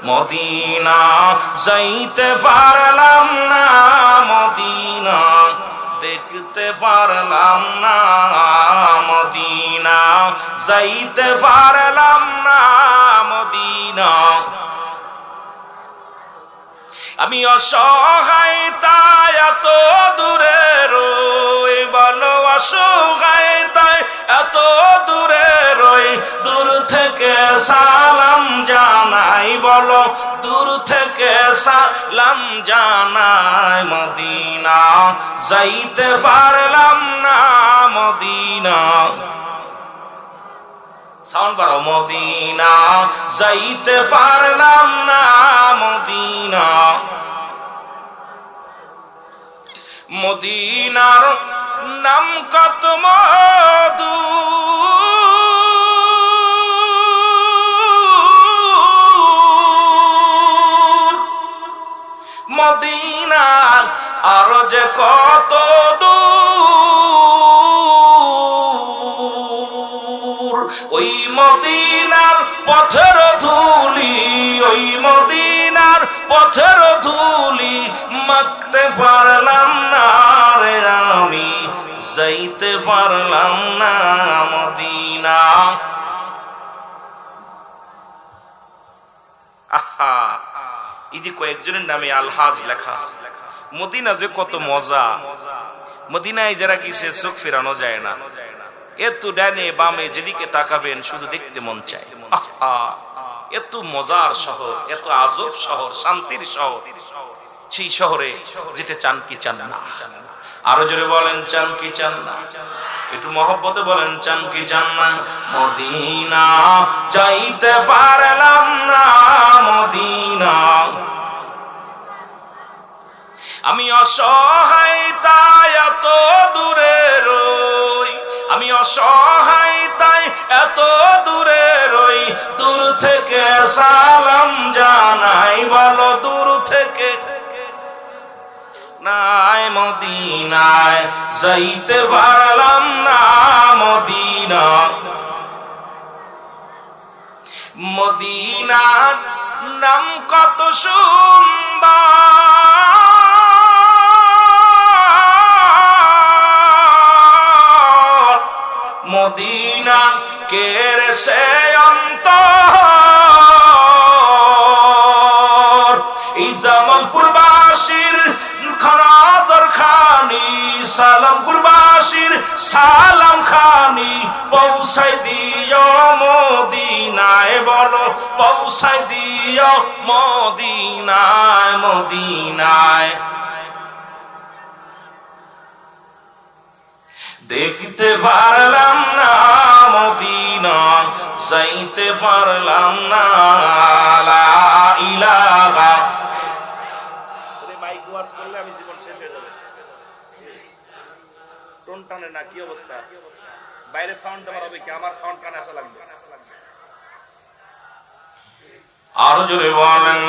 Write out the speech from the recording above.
Medina যাইতে পারলাম না, মদিনা দেখতে পারলাম না, মদিনা যাইতে পারলাম না, মদিনা। আমি অসহায় তাই এত দূরে রই, বলো অসহায় তাই এত দূরে রই, দূর থেকে সালাম জানাই, বলো দূর থেকে সালাম জানাই। মদিনা যাইতে পারলাম না, মদিনা সাউন্ড বাড়াও, মদিনা যাইতে পারলাম না, মদিনা। মদিনার নাম কত মধু, মদিনার আরো যে কত দূর, ওই মদিনার পথের ধুলি, ওই মদিনার পথের ধুলি মাখতে পারলাম না রে, আমি যাইতে পারলাম না, মদিনা। আহা, এই যে কয়েকজনের নামে আলহাজ লেখা আছে। মদিনা যে কত মজা, মদিনায় যারা গেছে চোখ ফেরানো যায় না। এত ডানে বামে যেদিকে তাকাবেন শুধু দেখতে মন চায়। আহা, এত মজার শহর, এত আজব শহর, শান্তির শহর। সেই শহরে যেতে চান কি চান না? আরো জোরে বলেন, চান কি চান না? একটু মহব্বতে বলেন, চান কি চান না? মদিনা যাইতে পারলাম না, মদিনা। আমি অসহায় তাই এত দূরে রই, আমি অসহায় তাই এত দূরে রই, দূর থেকে সালাম জানাই, বলো দূর থেকে। নাই মদিনায় যাইতে পারলাম না, মদিনা। মদিনার নাম কত সুন্দর, মদিনা কের সে অন্তর। এই জামালপুরবাসীর খানাদার খানি, সালামপুরবাসীর সালাম খানি পৌঁছাই দিও মদিনায়, বলো পৌঁছাই দিও মদিনায়, মদিনায়। দেখতে পারলাম না, মদিনা যাইতে পারলাম না, লা ইলাহা। মাইক ওয়াজ করলে আমি জীবন শেষ হয়ে যাবে। টোন টানে না, কি অবস্থা? বাইরে সাউন্ড দেওয়ার হবে কি? আমার সাউন্ড কানে আসা লাগবে। আরো জোরে বলেন,